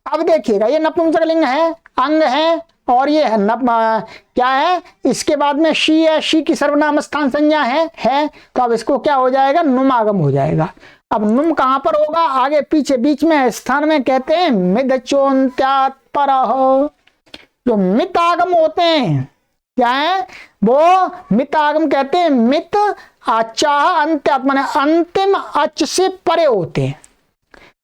अब देखिएगा, ये नपुंसक लिंग है, अंग है, और ये है क्या है, इसके बाद में शी है, शी की सर्वनाम स्थान संज्ञा है। तो अब इसको क्या हो जाएगा, नुम आगम हो जाएगा। अब नुम कहां पर होगा, आगे पीछे बीच में स्थान में कहते हैं मिदचोन्त्यात् परः। जो मित आगम होते हैं, क्या है वो, मित आगम कहते हैं, मित अचाह अंत्यात् माने अंतिम अच से परे होते हैं।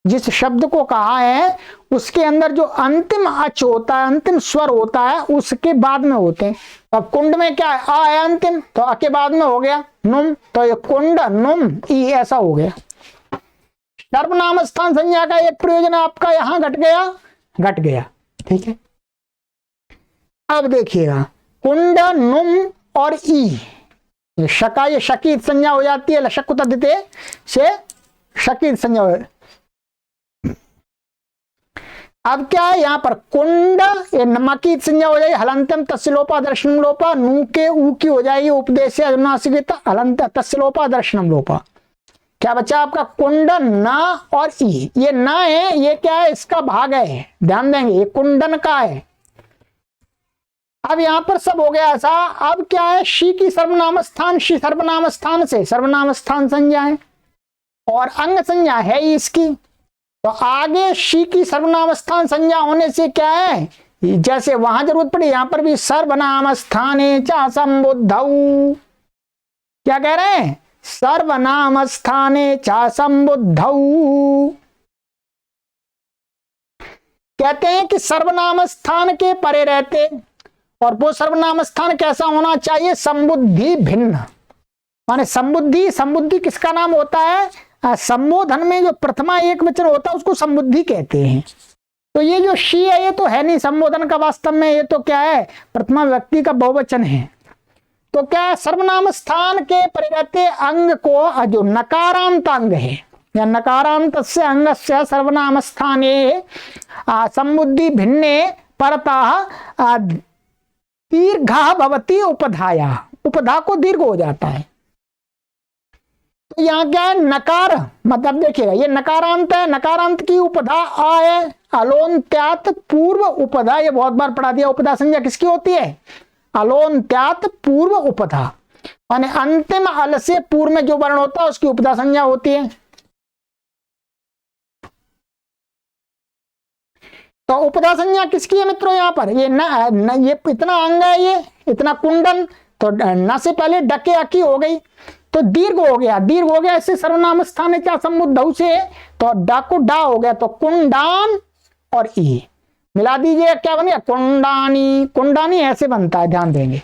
जिस शब्द को कहा है उसके अंदर जो अंतिम अच होता है, अंतिम स्वर होता है, उसके बाद में होते हैं। अब कुंड में क्या है, आ है अंतिम, तो आ के बाद में हो गया नुम, तो ये कुंड नुम ई ऐसा हो गया। सर्वनाम स्थान संज्ञा का एक प्रयोजन आपका यहां घट गया, ठीक है। अब देखिएगा, कुंड नुम और ई, शका ये शकीत संज्ञा हो जाती है, लशक तद्धिते से शकीत संज्ञा हो। अब क्या है, यहां पर कुंड ये नमकी संज्ञा हो जाएगी, हलंतम तस्लोपा दर्शनम लोपा, नू के ऊ की हो जाएगी उपदेश अनुनासिक हलंत तस्लोपा दर्शनम लोपा। क्या बचा आपका, कुंड ना और ई। ये ना है, ये क्या है, इसका भाग है, ध्यान देंगे, ये कुंडन का है। अब यहां पर सब हो गया ऐसा। अब क्या है, शी की सर्वनाम स्थान, शी सर्वनाम स्थान से सर्वनाम स्थान संज्ञा है, और अंग संज्ञा है इसकी। तो आगे शी की सर्वनाम स्थान संज्ञा होने से क्या है, जैसे वहां जरूरत पड़ी, यहां पर भी सर्वनाम स्थाने च संबुद्धौ। क्या कह रहे हैं, सर्वनाम स्थाने च संबुद्धौ। कहते हैं कि सर्वनाम स्थान के परे रहते, और वो सर्वनाम स्थान कैसा होना चाहिए, संबुद्धि भिन्न। माने संबुद्धि किसका नाम होता है, संबोधन में जो प्रथमा एक वचन होता है उसको संबुद्धि कहते हैं। तो ये जो शी है, ये तो है नहीं संबोधन का वास्तव में, ये तो क्या है, प्रथमा व्यक्ति का बहुवचन है। तो क्या है, सर्वनाम स्थान के परे रहते अंग को, जो नकारांत अंग है, या नकारान्तस्य अंगस्य सर्वनाम स्थाने सम्बुद्धि भिन्ने परतः दीर्घा भवति उपधाया, उपधा को दीर्घ हो जाता है। तो यहाँ क्या है, नकार मतलब देखिएगा ये नकारांत है, नकारांत की उपधा आ है, अलोन्त्यात पूर्व उपधा, ये बहुत बार पढ़ा दिया। उपधा संज्ञा किसकी होती है, अलोन्त्यात पूर्व उपधा, माने अंतिम अल से पूर्व में जो वर्ण होता है उसकी उपधा संज्ञा होती है। तो उपधा संज्ञा किसकी है मित्रों, यहाँ पर ये न ये इतना अंग है, ये इतना कुंडन, तो न से पहले डके अकी हो गई तो दीर्घ हो गया, दीर्घ हो गया, इससे सर्वनाम स्थान है क्या समुद्धौ से, तो डा को डा हो गया, तो कुंडान और ई मिला दीजिए, क्या बन गया कुंडानी, कुंडानी ऐसे बनता है, ध्यान देंगे।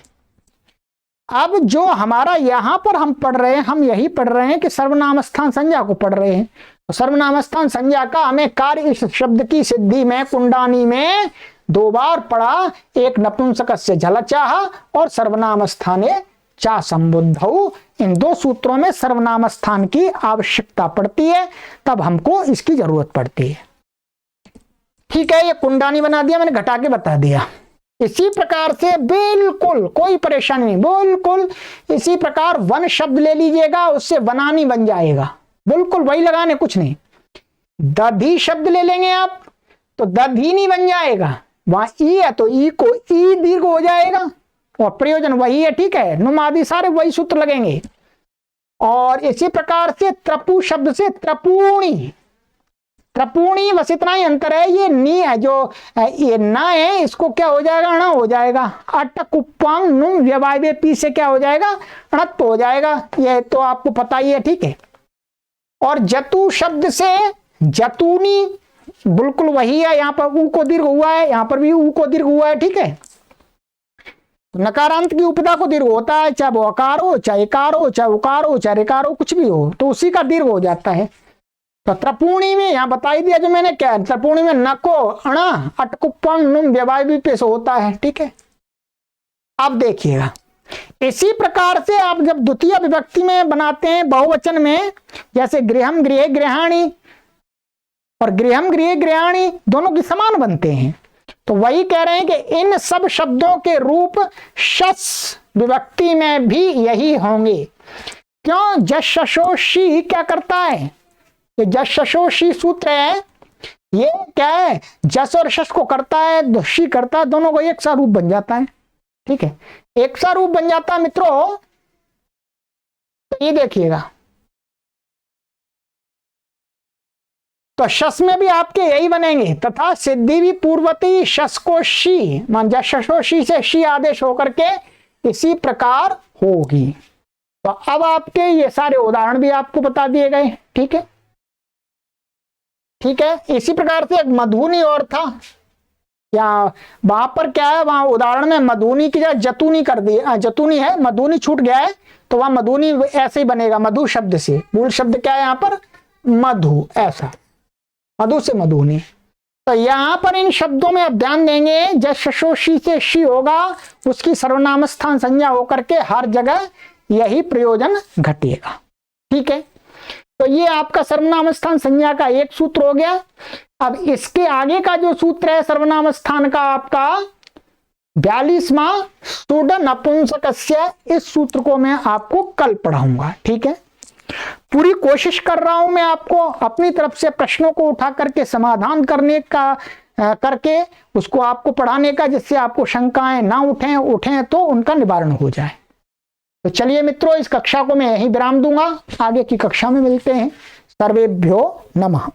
अब जो हमारा यहां पर हम पढ़ रहे हैं, हम यही पढ़ रहे हैं कि सर्वनाम स्थान संज्ञा को पढ़ रहे हैं। तो सर्वनाम स्थान संज्ञा का हमें कार्य इस शब्द की सिद्धि में कुंडानी में 2 बार पढ़ा, एक नपुंसकस्य झलचाह और सर्वनाम स्थाने चा संबुद्धौ, इन 2 सूत्रों में सर्वनाम स्थान की आवश्यकता पड़ती है, तब हमको इसकी जरूरत पड़ती है। ठीक है, ये कुंडानी बना दिया मैंने, घटा के बता दिया। इसी प्रकार से बिल्कुल कोई परेशानी नहीं, बिल्कुल इसी प्रकार वन शब्द ले लीजिएगा, उससे वनानी बन जाएगा, बिल्कुल वही लगाने कुछ नहीं। दधी शब्द ले लेंगे आप तो दधीनी बन जाएगा, वहां ई है तो ई को ई दीर्घ हो जाएगा और प्रयोजन वही है। ठीक है, नुम आदि सारे वही सूत्र लगेंगे। और इसी प्रकार से त्रपु शब्द से त्रपूणी, त्रपूणी बस इतना ही अंतर है, ये नी है जो ये ना है, इसको क्या हो जाएगा अण हो जाएगा, अटकुपांग नुम व्यवाय पी से क्या हो जाएगा अणत्व हो जाएगा, ये तो आपको पता ही है। ठीक है, और जतु शब्द से जतूनी बिल्कुल वही है, यहाँ पर ऊ को दीर्घ हुआ है, यहाँ पर भी ऊ को दीर्घ हुआ है। ठीक है, नकारांत की उपधा को दीर्घ होता है, चाहे वो अकार हो, चाहे इकार हो, चाहे उकार हो, चाहे ऋकार हो, कुछ भी हो तो उसी का दीर्घ हो जाता है। तो त्रपूणी में यहाँ बता ही दिया जो मैंने, क्या त्रपूणी में नको अणा अटकुपंग नुम व्यवाय भी पेश होता है। ठीक है, अब देखिएगा इसी प्रकार से आप जब द्वितीय विभक्ति में बनाते हैं बहुवचन में, जैसे गृहम गृहे गृहाणी और गृहम गृहे गृहाणी दोनों की समान बनते हैं, तो वही कह रहे हैं कि इन सब शब्दों के रूप शस विभक्ति में भी यही होंगे। क्यों, जशोशी क्या करता है, ये जशोशी सूत्र है, ये क्या है जस और शस को करता है, शी करता है, दोनों को एक सा रूप बन जाता है। ठीक है, एक सा रूप बन जाता है मित्रों। तो ये देखिएगा, तो शस में भी आपके यही बनेंगे, तथा सिद्धि भी पूर्वती शस को शी, मान जशोशी से शी आदेश होकर के इसी प्रकार होगी। तो अब आपके ये सारे उदाहरण भी आपको बता दिए गए। ठीक है, ठीक है, इसी प्रकार से एक मधुनी और था, या वहां पर क्या है, वहां उदाहरण में मधुनी की जगह जतूनी कर दी, जतूनी है, मधुनी छूट गया है, तो वहां मधुनी ऐसे ही बनेगा, मधु शब्द से, मूल शब्द क्या है यहाँ पर मधु, ऐसा मधु से मधुनी। तो यहाँ पर इन शब्दों में आप ध्यान देंगे, जशोशी से शी होगा, उसकी सर्वनाम स्थान संज्ञा होकर के हर जगह यही प्रयोजन घटेगा। ठीक है, तो ये आपका सर्वनाम स्थान संज्ञा का एक सूत्र हो गया। अब इसके आगे का जो सूत्र है सर्वनाम स्थान का आपका 42वां सुड नपुंसकस्य, इस सूत्र को मैं आपको कल पढ़ाऊंगा। ठीक है, पूरी कोशिश कर रहा हूं मैं आपको अपनी तरफ से प्रश्नों को उठा करके समाधान करने का करके उसको आपको पढ़ाने का, जिससे आपको शंकाएं ना उठें तो उनका निवारण हो जाए। तो चलिए मित्रों, इस कक्षा को मैं यहीं विराम दूंगा, आगे की कक्षा में मिलते हैं। सर्वेभ्यो नमः।